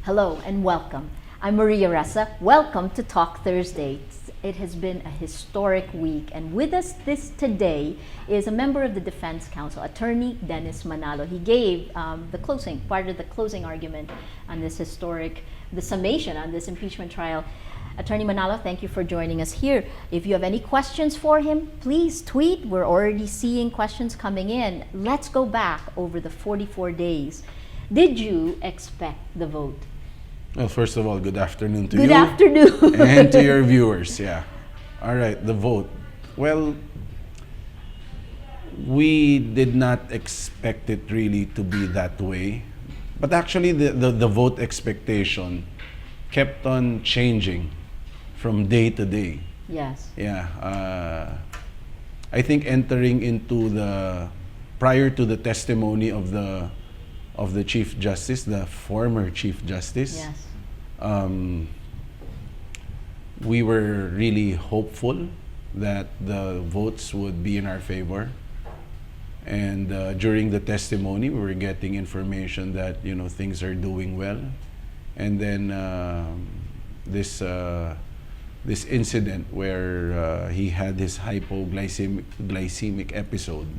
Hello and welcome. I'm Maria Ressa. Welcome to Talk Thursday. It has been a historic week, and with us today is a member of the Defense Council, Attorney Dennis Manalo. He gave part of the closing argument on this the summation on this impeachment trial. Attorney Manalo, thank you for joining us here. If you have any questions for him, please tweet. We're already seeing questions coming in. Let's go back over the 44 days. Did you expect the vote? Well, first of all, good afternoon to you. Good afternoon. And to your viewers, yeah. All right, the vote. Well, we did not expect it really to be that way. But actually, the vote expectation kept on changing from day to day. Yes. Yeah. I think entering into prior to the testimony of the Chief Justice, the former Chief Justice, yes. We were really hopeful that the votes would be in our favor. And during the testimony, we were getting information that things are doing well. And then this incident where he had his hypoglycemic episode,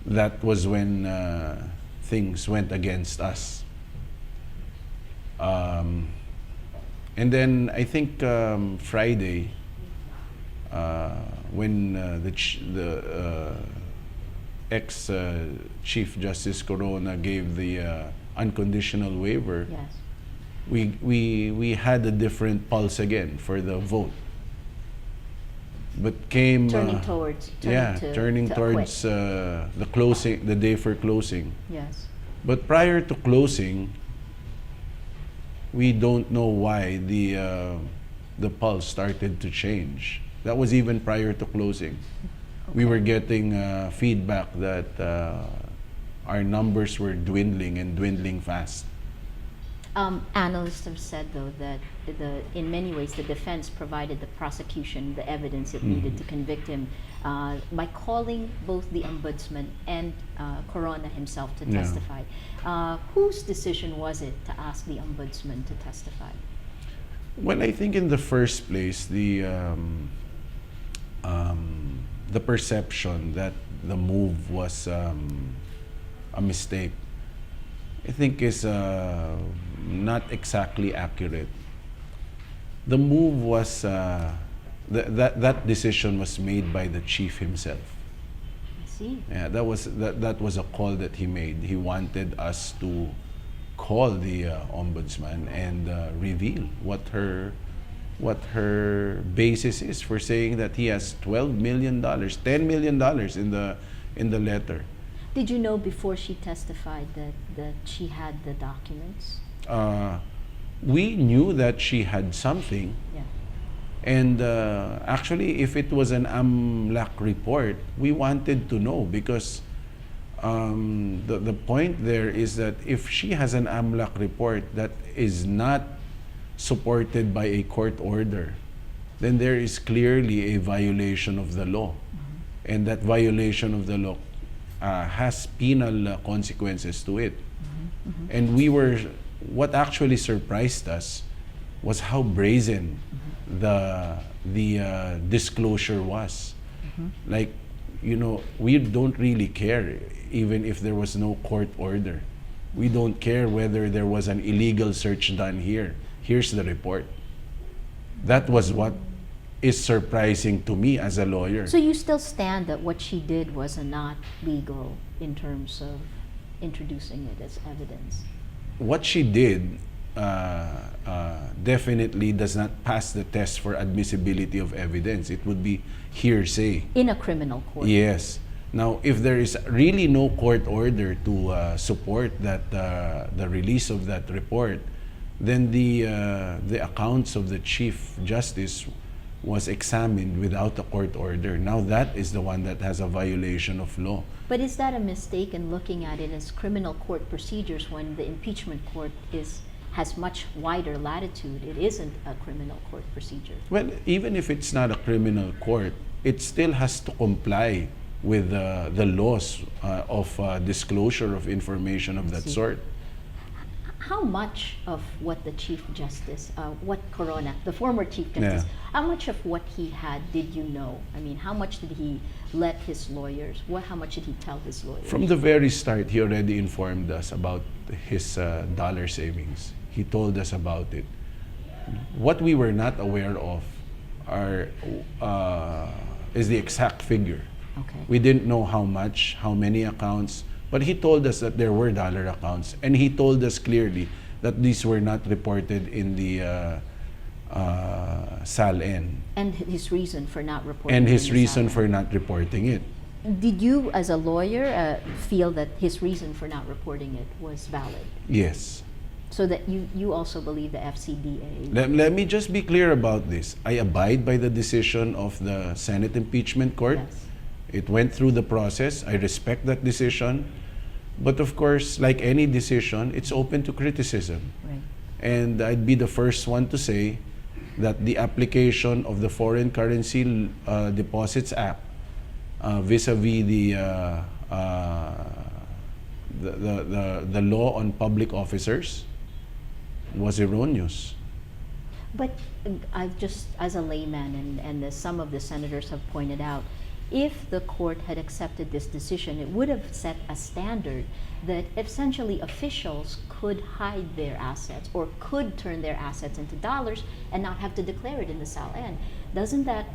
that was when things went against us. And then I think Friday, when the ex-Chief Justice Corona gave the unconditional waiver, yes. we had a different pulse again for the vote. But came turning towards the closing, the day for closing. Yes. But prior to closing, we don't know why the pulse started to change. That was even prior to closing. Okay. We were getting feedback that our numbers were dwindling and dwindling fast. Analysts have said, though, that in many ways the defense provided the prosecution the evidence it needed to convict him by calling both the ombudsman and Corona himself to testify. Whose decision was it to ask the ombudsman to testify? Well, I think in the first place, the perception that the move was a mistake, I think is not exactly accurate. The move was, that decision was made by the chief himself. I see. Yeah, that was a call that he made. He wanted us to call the ombudsman and reveal what her basis is for saying that he has $12 million, $10 million in the letter. Did you know before she testified that she had the documents? We knew that she had something. Yeah. And actually, if it was an AMLAC report, we wanted to know, because the point there is that if she has an AMLAC report that is not supported by a court order, then there is clearly a violation of the law. And that violation of the law has penal consequences to it. And what actually surprised us was how brazen the disclosure was. Like, we don't really care even if there was no court order. We don't care whether there was an illegal search done here. Here's the report. That was what is surprising to me as a lawyer. So you still stand that what she did was not legal in terms of introducing it as evidence? What she did definitely does not pass the test for admissibility of evidence. It would be hearsay. In a criminal court? Yes. Now, if there is really no court order to support that the release of that report, then the accounts of the Chief Justice was examined without a court order. Now that is the one that has a violation of law. But is that a mistake in looking at it as criminal court procedures when the impeachment court has much wider latitude? It isn't a criminal court procedure. Well, even if it's not a criminal court, it still has to comply with the laws of disclosure of information of that sort. How much of what the Chief Justice, what Corona, the former Chief Justice, how much of what he had did you know? I mean, how much did he let his lawyers, how much did he tell his lawyers? From the very start, he already informed us about his dollar savings. He told us about it. What we were not aware of is the exact figure. Okay. We didn't know how much, how many accounts, but he told us that there were dollar accounts, and he told us clearly that these were not reported in the SAL-N. And his reason for not reporting And it his in the reason SAL-N. for not reporting it. Did you, as a lawyer, feel that his reason for not reporting it was valid? Yes. So that you also believe the FCDA? Let me just be clear about this. I abide by the decision of the Senate Impeachment Court. Yes. It went through the process. I respect that decision. But of course, like any decision, it's open to criticism. Right. And I'd be the first one to say that the application of the Foreign Currency Deposits Act vis-a-vis the law on public officers was erroneous. But I've just, as a layman, and as some of the senators have pointed out, if the court had accepted this decision, it would have set a standard that essentially officials could hide their assets or could turn their assets into dollars and not have to declare it in the SAL-N. Doesn't that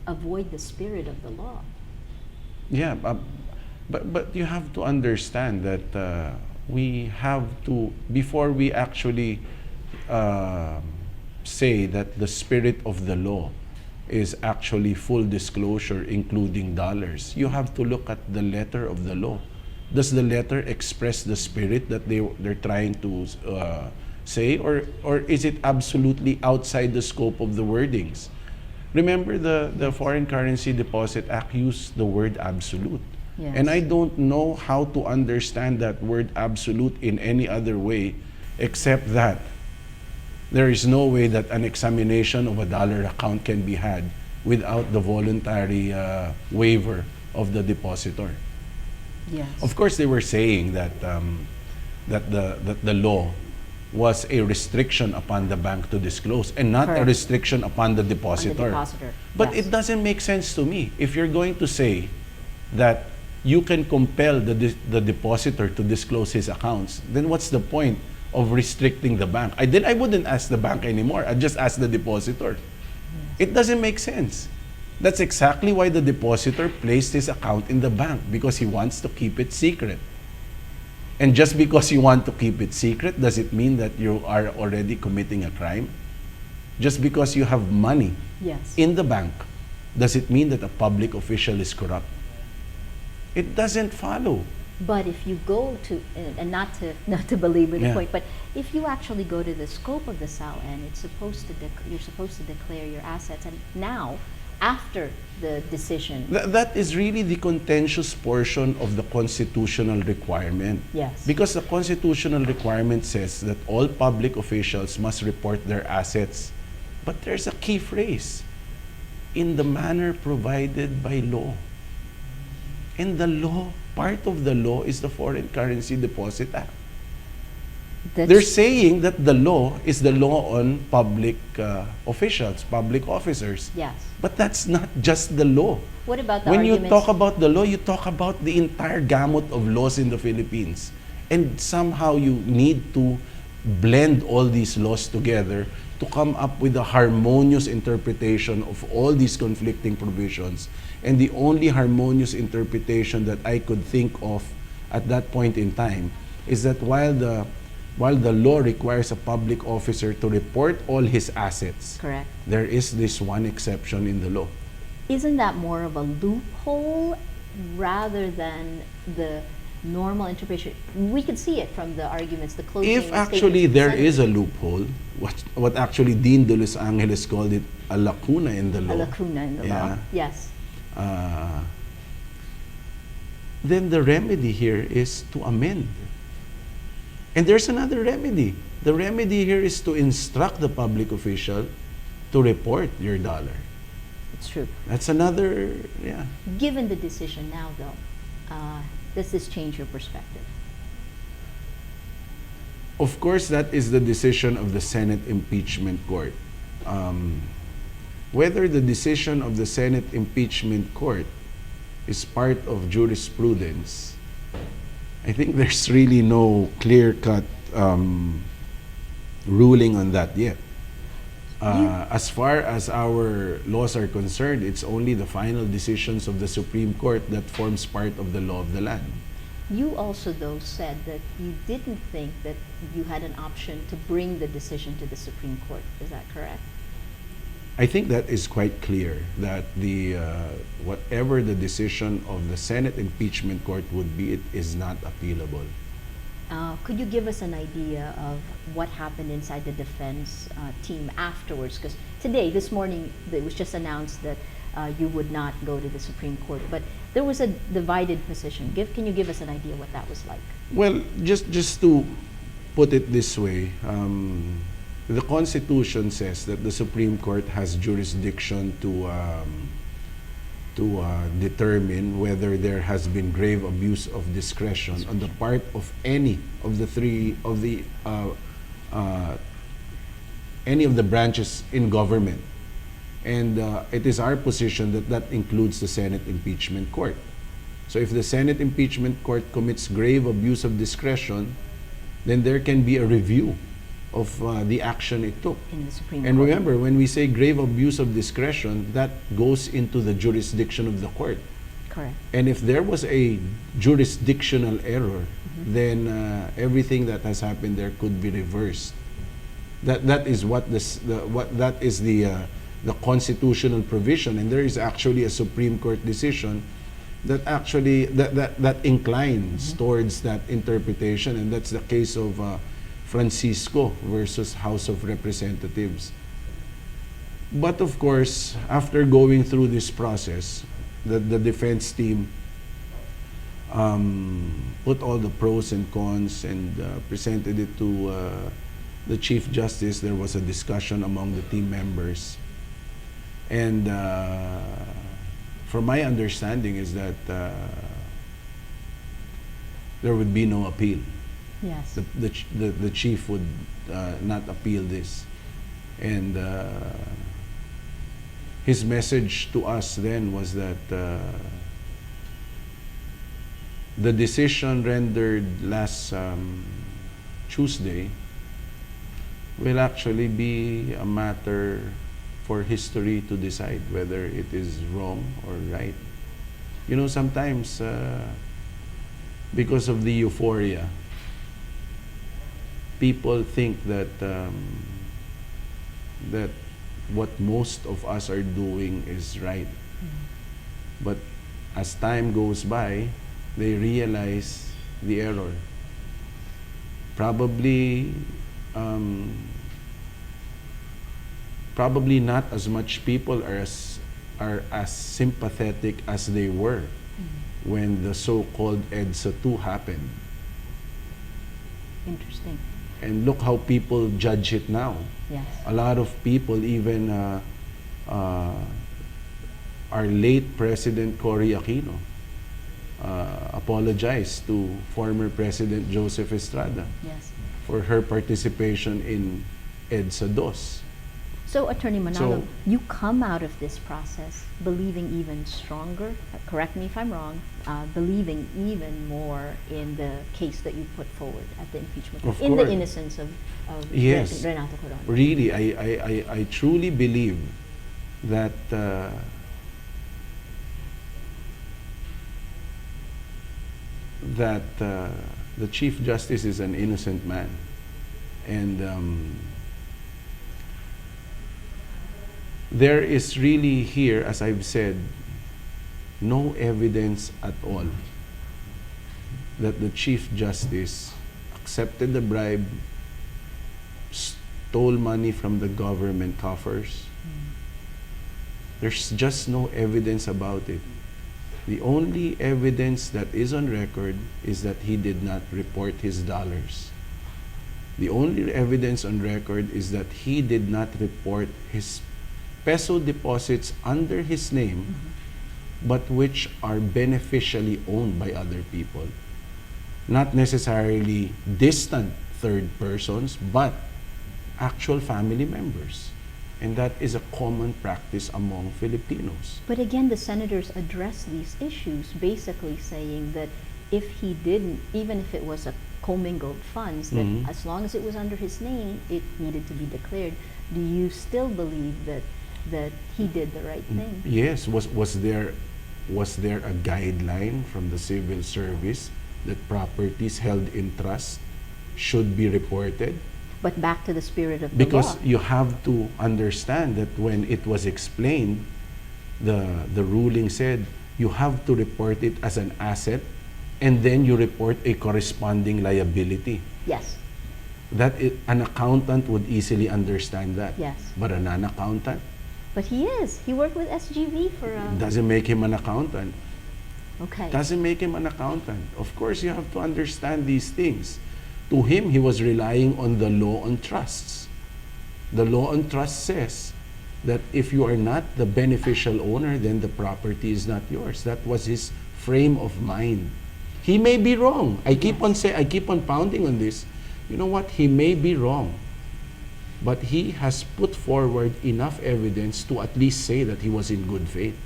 avoid the spirit of the law? Yeah, but you have to understand that we have to, before we actually say that the spirit of the law is actually full disclosure, including dollars, you have to look at the letter of the law. Does the letter express the spirit that they're trying to say, or is it absolutely outside the scope of the wordings? Remember, the Foreign Currency Deposit Act used the word absolute. Yes. And I don't know how to understand that word absolute in any other way except that there is no way that an examination of a dollar account can be had without the voluntary waiver of the depositor. Yes. Of course, they were saying that that the law was a restriction upon the bank to disclose and not Correct. a restriction upon the depositor. On the depositor. But Yes. it doesn't make sense to me. If you're going to say that you can compel the depositor to disclose his accounts, then what's the point of restricting the bank? I wouldn't ask the bank anymore. I'd just ask the depositor. Yes. It doesn't make sense. That's exactly why the depositor placed his account in the bank, because he wants to keep it secret. And just because you want to keep it secret, does it mean that you are already committing a crime? Just because you have money Yes. in the bank, does it mean that a public official is corrupt? It doesn't follow. But if you go to, and not to belabor the Yeah. point, but if you actually go to the scope of the SAL-N, it's supposed to you're supposed to declare your assets, and now, after the decision, That is really the contentious portion of the constitutional requirement. Yes. Because the constitutional requirement says that all public officials must report their assets. But there's a key phrase: in the manner provided by law. And the law, part of the law is the Foreign Currency Deposit Act. They're saying that the law is the law on public officials, public officers. yes. But that's not just the law. What about the When you arguments? talk about the law, you talk about the entire gamut of laws in the Philippines. And somehow you need to blend all these laws together to come up with a harmonious interpretation of all these conflicting provisions. And the only harmonious interpretation that I could think of at that point in time is that while the law requires a public officer to report all his assets, Correct. there is this one exception in the law. Isn't that more of a loophole rather than the normal interpretation? We could see it from the arguments, the closing If actually statements there of the is a loophole, what actually Dean de Los Angeles called it a lacuna in the law. a lacuna in the law. Yeah. Yes. Then the remedy here is to amend. And there's another remedy. The remedy here is to instruct the public official to report your dollar. It's true. That's another, yeah. Given the decision now, though, does this change your perspective? Of course, that is the decision of the Senate Impeachment Court. Whether the decision of the Senate Impeachment Court is part of jurisprudence, I think there's really no clear-cut ruling on that yet. As far as our laws are concerned, it's only the final decisions of the Supreme Court that forms part of the law of the land. You also, though, said that you didn't think that you had an option to bring the decision to the Supreme Court. Is that correct? I think that is quite clear, that the whatever the decision of the Senate Impeachment Court would be, it is not appealable. Could you give us an idea of what happened inside the defense team afterwards? Because today, this morning, it was just announced that you would not go to the Supreme Court, but there was a divided position. Can you give us an idea what that was like? Well, just to put it this way, the Constitution says that the Supreme Court has jurisdiction to determine whether there has been grave abuse of discretion on the part of any of the any of the branches in government. And it is our position that that includes the Senate Impeachment Court. So if the Senate Impeachment Court commits grave abuse of discretion, then there can be a review of the action it took. In the Supreme And Court. remember, when we say grave abuse of discretion, that goes into the jurisdiction of the court. Correct. And if there was a jurisdictional error, then everything that has happened there could be reversed. That is what the constitutional provision, and there is actually a Supreme Court decision that actually that inclines towards that interpretation, and that's the case of Francisco versus House of Representatives. But of course, after going through this process, the defense team put all the pros and cons and presented it to the Chief Justice. There was a discussion among the team members. And from my understanding is that there would be no appeal. Yes. The chief would not appeal this. And his message to us then was that the decision rendered last Tuesday will actually be a matter for history to decide whether it is wrong or right. You know, sometimes because of the euphoria, people think that that what most of us are doing is right. But as time goes by, they realize the error. Probably not as much people are as sympathetic as they were when the so-called EDSA 2 happened. Interesting. And look how people judge it now. Yes. A lot of people, even our late President Cory Aquino, apologized to former President Joseph Estrada Yes. for her participation in EDSA 2. So, Attorney Manalo, So- you come out of this process believing even stronger, correct me if I'm wrong, believing even more in the case that you put forward at the impeachment, Of in the course. innocence of Yes. Renato Coron. Really, I truly believe that the Chief Justice is an innocent man. And there is really here, as I've said, no evidence at all that the Chief Justice accepted the bribe, stole money from the government coffers. There's just no evidence about it. The only evidence that is on record is that he did not report his dollars. The only evidence on record is that he did not report his peso deposits under his name, but which are beneficially owned by other people. Not necessarily distant third persons, but actual family members. And that is a common practice among Filipinos. But again, the senators address these issues, basically saying that if he didn't, even if it was a commingled funds, that as long as it was under his name, it needed to be declared. Do you still believe that he did the right thing? Yes. Was there a guideline from the civil service that properties held in trust should be reported? But back to the spirit of the Because law. you have to understand that when it was explained, the ruling said you have to report it as an asset, and then you report a corresponding liability. Yes. An accountant would easily understand that. Yes. But a non-accountant But he is. He worked with SGV for a... doesn't make him an accountant. Okay. Doesn't make him an accountant. Of course, you have to understand these things. To him, he was relying on the law on trusts. The law on trust says that if you are not the beneficial owner, then the property is not yours. That was his frame of mind. He may be wrong. I keep on pounding on this. You know what? He may be wrong. But he has put forward enough evidence to at least say that he was in good faith.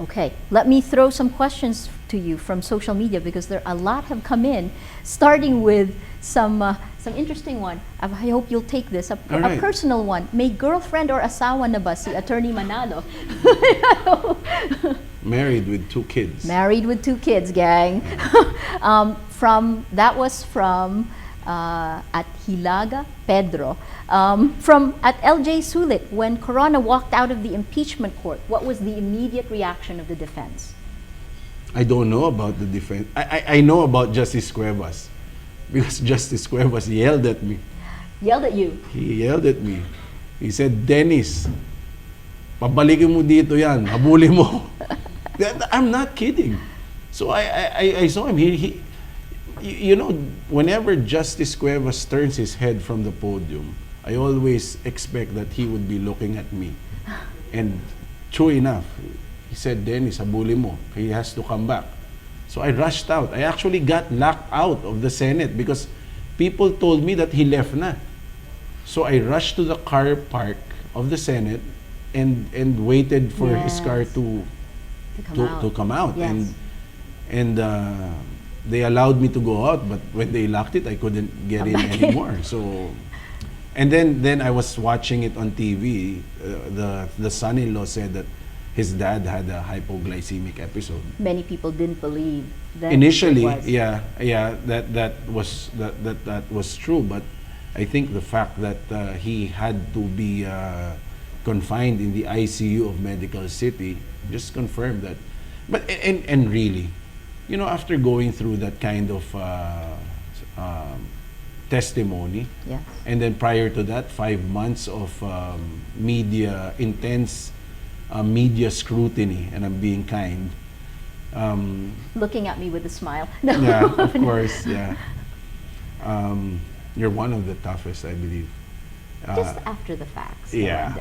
Okay, let me throw some questions to you from social media because a lot have come in, starting with some interesting one. I hope you'll take this, a Alright. personal one. May girlfriend or asawa na ba si Attorney Manalo? Married with 2 kids. Married with 2 kids, gang. That was from at Hilaga Pedro. From at LJ Sulit, when Corona walked out of the impeachment court, what was the immediate reaction of the defense? I don't know about the defense. I know about Justice Cuevas because Justice Cuevas yelled at me. Yelled at you. He yelled at me. He said, Dennis, pabalikin mo dito yan, habulin mo. I'm not kidding. So I saw him. You know, whenever Justice Cuevas turns his head from the podium, I always expect that he would be looking at me. And true enough, he said, Dennis, habulin mo. He has to come back. So I rushed out. I actually got locked out of the Senate because people told me that he left na. So I rushed to the car park of the Senate and waited for his car to come out. Yes. And they allowed me to go out, but when they locked it, I couldn't get in anymore. So, and then I was watching it on TV. The son-in-law said that his dad had a hypoglycemic episode. Many people didn't believe that. Initially, it was. that was true. But I think the fact that he had to be confined in the ICU of Medical City just confirmed that. But and really, you know, after going through that kind of testimony, Yes. and then prior to that, 5 months of intense media scrutiny, and I'm being kind. Looking at me with a smile. No. Yeah, of course, yeah. You're one of the toughest, I believe. Just after the facts. Yeah.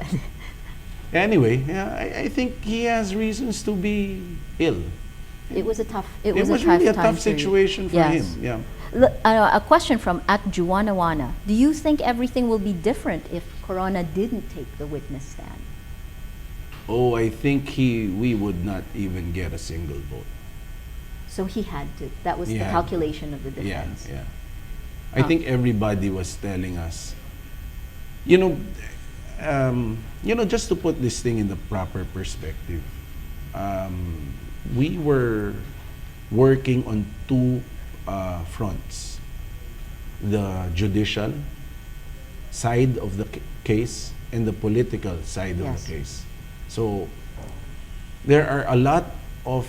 Anyway, yeah, I think he has reasons to be ill. It was a tough. It was really a time tough situation for Yes. him. Yeah. A question from at Juanawana. Do you think everything will be different if Corona didn't take the witness stand? Oh, I think we would not even get a single vote. So he had to. That was the Yeah. calculation of the defense. Yeah. I think everybody was telling us, you know, just to put this thing in the proper perspective, we were working on 2 fronts: the judicial side of the case and the political side of Yes. the case. So there are a lot of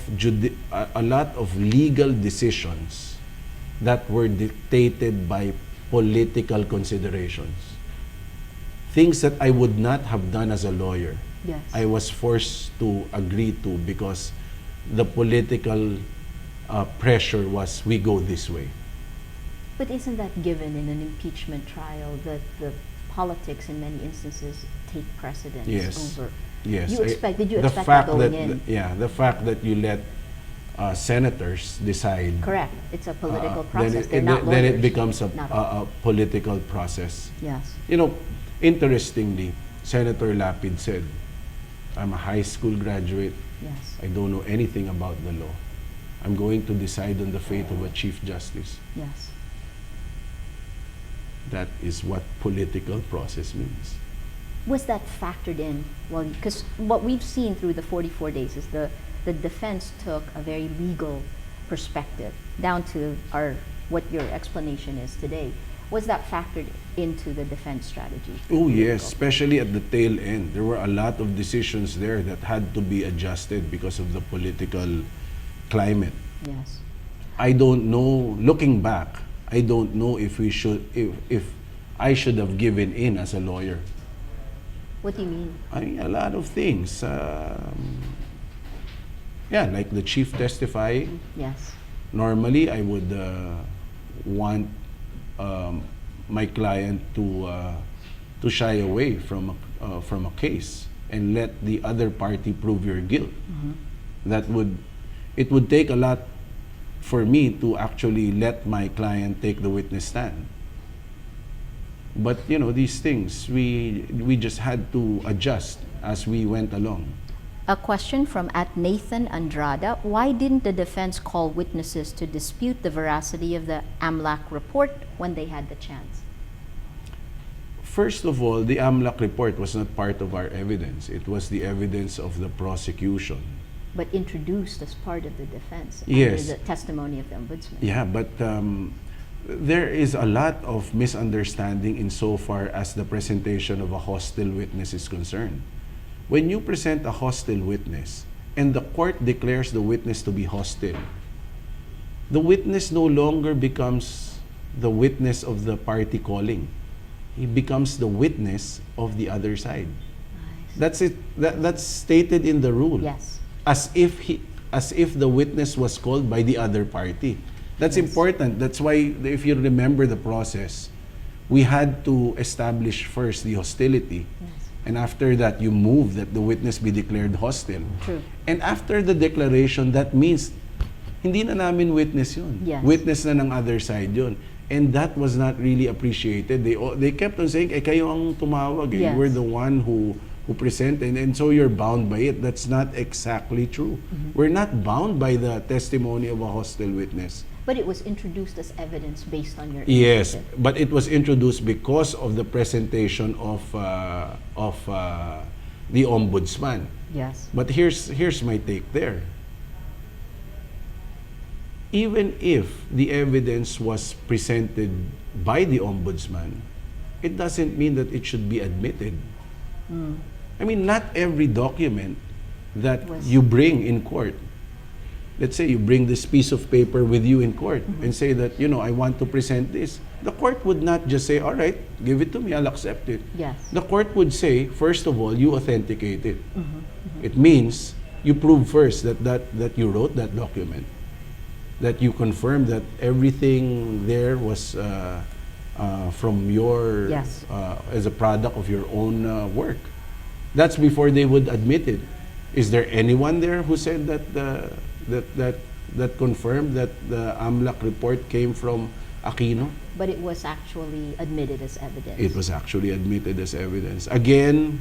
legal decisions that were dictated by political considerations. Things that I would not have done as a lawyer. Yes. I was forced to agree to because the political pressure was, we go this way. But isn't that given in an impeachment trial that the politics in many instances take precedence Yes. over? Yes. Did you expect the that fact going that in? the fact that you let senators decide, Correct. It's a political then process. it, They're not then it lawyers. becomes Not a political process. Yes. You know, interestingly, Senator Lapid said, I'm a high school graduate. Yes. I don't know anything about the law. I'm going to decide on the fate of a Chief Justice. Yes. That is what political process means. Was that factored in? Well, because what we've seen through the 44 days is the defense took a very legal perspective down to what your explanation is today. Was that factored into the defense strategy? Oh yes, especially at the tail end. There were a lot of decisions there that had to be adjusted because of the political climate. Yes. I don't know, looking back, I don't know if if I should have given in as a lawyer. What do you mean? I mean, a lot of things. Yeah, like the chief testifying. Yes. Normally, I would want my client to shy away from a case and let the other party prove your guilt. It would take a lot for me to actually let my client take the witness stand. But you know, these things we just had to adjust as we went along. A question from @Nathan Andrada. Why didn't the defense call witnesses to dispute the veracity of the AMLAC report when they had the chance? First of all, the AMLAC report was not part of our evidence. It was the evidence of the prosecution. But introduced as part of the defense Yes. under the testimony of the ombudsman. Yeah, but there is a lot of misunderstanding insofar as the presentation of a hostile witness is concerned. When you present a hostile witness and the court declares the witness to be hostile, the witness no longer becomes the witness of the party calling. He becomes the witness of the other side. Nice. That's it. That's stated in the rule. Yes. As if the witness was called by the other party. That's Yes. important. That's why, if you remember the process, we had to establish first the hostility. Yes. And after that, you move that the witness be declared hostile. True. And after the declaration, that means hindi na namin witness yun. Yes. Witness na ng other side yun. And that was not really appreciated. They kept on saying, kayo ang tumawag. Eh. Yes. You were the one who presented, and so you're bound by it. That's not exactly true. We're not bound by the testimony of a hostile witness. But it was introduced as evidence based on your Yes, initiative. but it was introduced because of the presentation of the ombudsman. Yes. But here's my take there. Even if the evidence was presented by the ombudsman, it doesn't mean that it should be admitted. I mean, not every document that you bring in court, let's say you bring this piece of paper with you in court and say that, you know, I want to present this. The court would not just say, all right, give it to me, I'll accept it. Yes. The court would say, first of all, you authenticate it. It means you prove first that you wrote that document, that you confirm that everything there was from your, Yes. as a product of your own work. That's before they would admit it. Is there anyone there who said that that confirmed that the AMLAC report came from Aquino? But it was actually admitted as evidence. It was actually admitted as evidence. Again,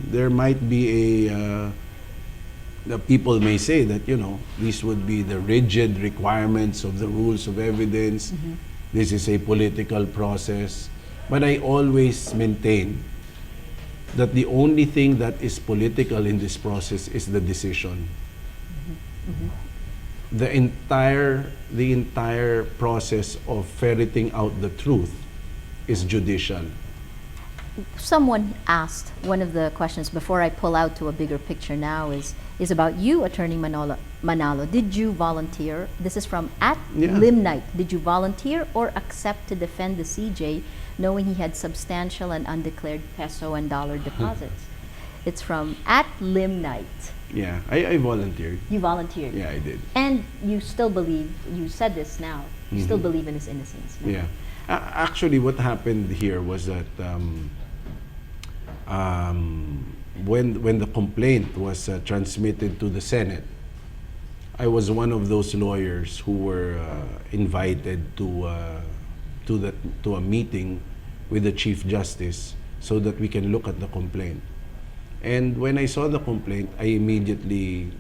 there might be the people may say that, you know, these would be the rigid requirements of the rules of evidence. This is a political process. But I always maintain that the only thing that is political in this process is the decision. The entire process of ferreting out the truth is judicial. Someone asked, one of the questions before I pull out to a bigger picture now is about you, Attorney Manalo. Did you volunteer? This is from @Limnight. Did you volunteer or accept to defend the CJ knowing he had substantial and undeclared peso and dollar deposits? It's from @Limnight. Yeah, I volunteered. You volunteered. Yeah, I did. And you still believe, you said this now, you still believe in his innocence. No? Yeah. Actually, what happened here was that when the complaint was transmitted to the Senate, I was one of those lawyers who were invited to a meeting with the Chief Justice so that we can look at the complaint. And when I saw the complaint, I immediately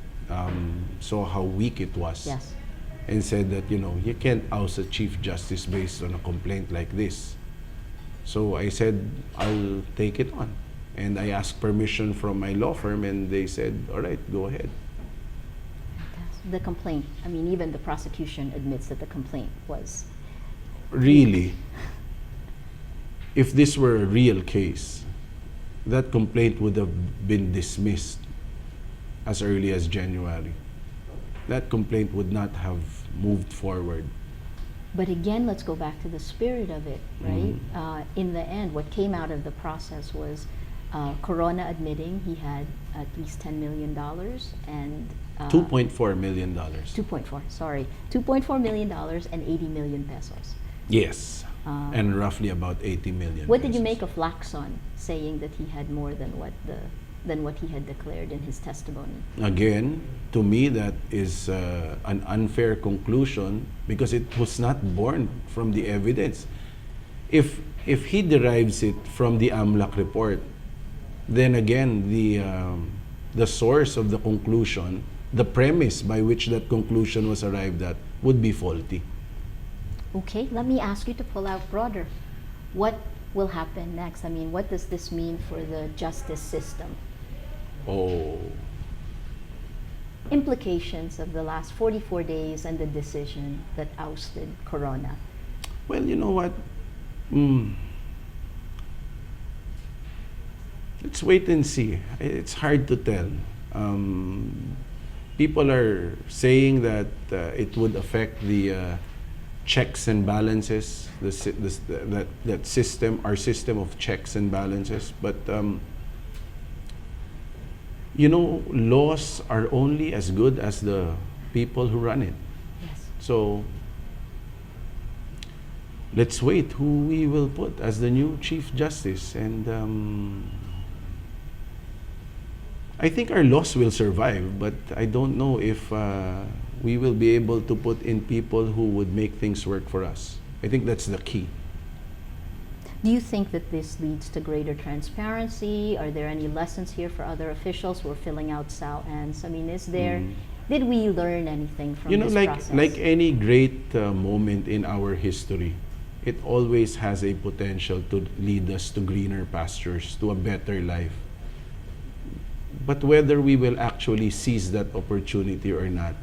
saw how weak it was. Yes. And said that, you can't oust a Chief Justice based on a complaint like this. So I said, I'll take it on. And I asked permission from my law firm, and they said, all right, go ahead. The complaint, I mean, even the prosecution admits that the complaint was... Really, if this were a real case, that complaint would have been dismissed as early as January. That complaint would not have moved forward. But again, let's go back to the spirit of it, right? In the end, what came out of the process was Corona admitting he had at least $10 million and... $2.4 million. 2.4, sorry. $2.4 million and 80 million pesos. Yes, and roughly about 80 million. What did you pesos. make of Lacson saying that he had more than what he had declared in his testimony? Again, to me, that is an unfair conclusion because it was not born from the evidence. If he derives it from the AMLAC report, then again the source of the conclusion, the premise by which that conclusion was arrived at, would be faulty. Okay, let me ask you to pull out broader. What will happen next? I mean, what does this mean for the justice system? Oh, Implications of the last 44 days and the decision that ousted Corona. well, you know what? Let's wait and see. It's hard to tell. People are saying that it would affect the checks and balances, that system, our system of checks and balances. But laws are only as good as the people who run it. Yes. So let's wait who we will put as the new Chief Justice, and I think our laws will survive, but I don't know if we will be able to put in people who would make things work for us. I think that's the key. Do you think that this leads to greater transparency? Are there any lessons here for other officials who are filling out SALANs? I mean, did we learn anything from this process? Like any great moment in our history, it always has a potential to lead us to greener pastures, to a better life. But whether we will actually seize that opportunity or not,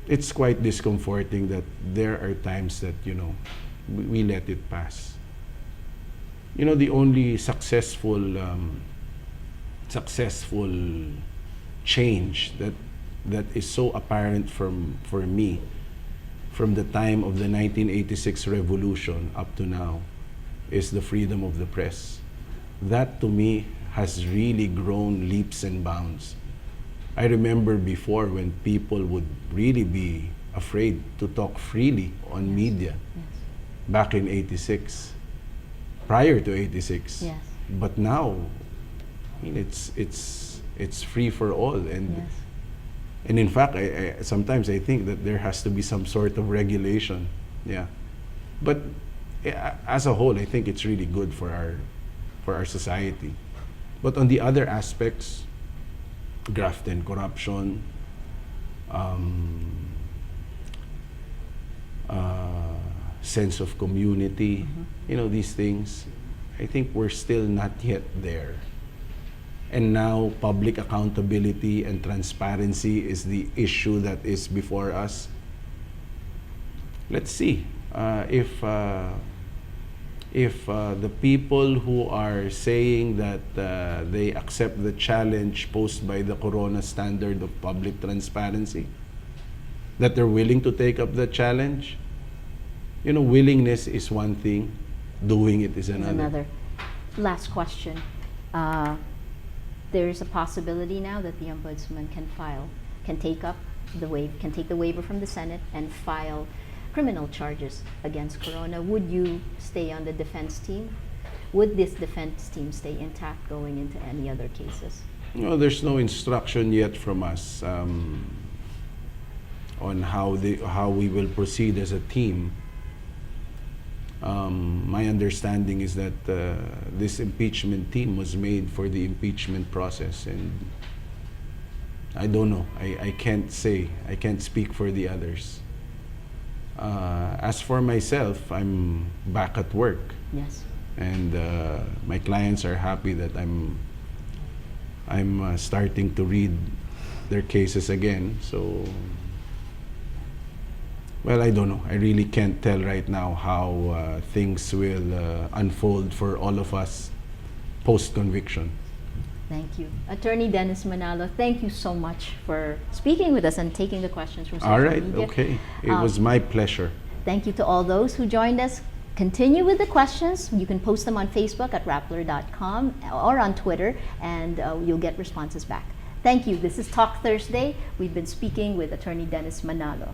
it's quite discomforting that there are times that, we let it pass. The only successful change that is so apparent for me from the time of the 1986 revolution up to now is the freedom of the press. That to me has really grown leaps and bounds. I remember before when people would really be afraid to talk freely on media. Yes. Back in 86, prior to 86. Yes. But now, it's free for all, and Yes. and in fact, I sometimes I think that there has to be some sort of regulation. Yeah, but as a whole, I think it's really good for our society. But on the other aspects, graft and corruption, sense of community, these things, I think we're still not yet there. And now public accountability and transparency is the issue that is before us. Let's see if the people who are saying that they accept the challenge posed by the Corona standard of public transparency, that they're willing to take up the challenge. Willingness is one thing, doing it is another. Last question. There's a possibility now that the ombudsman can take the waiver from the Senate and file criminal charges against Corona. Would you stay on the defense team? Would this defense team stay intact going into any other cases? No, there's no instruction yet from us on how we will proceed as a team. My understanding is that this impeachment team was made for the impeachment process, and I don't know. I can't say. I can't speak for the others. As for myself, I'm back at work, Yes. and my clients are happy that I'm starting to read their cases again. So, well, I don't know. I really can't tell right now how things will unfold for all of us post-conviction. Thank you. Attorney Dennis Manalo, thank you so much for speaking with us and taking the questions from social All right, media. okay. It was my pleasure. Thank you to all those who joined us. Continue with the questions. You can post them on Facebook at Rappler.com or on Twitter, and you'll get responses back. Thank you. This is Talk Thursday. We've been speaking with Attorney Dennis Manalo.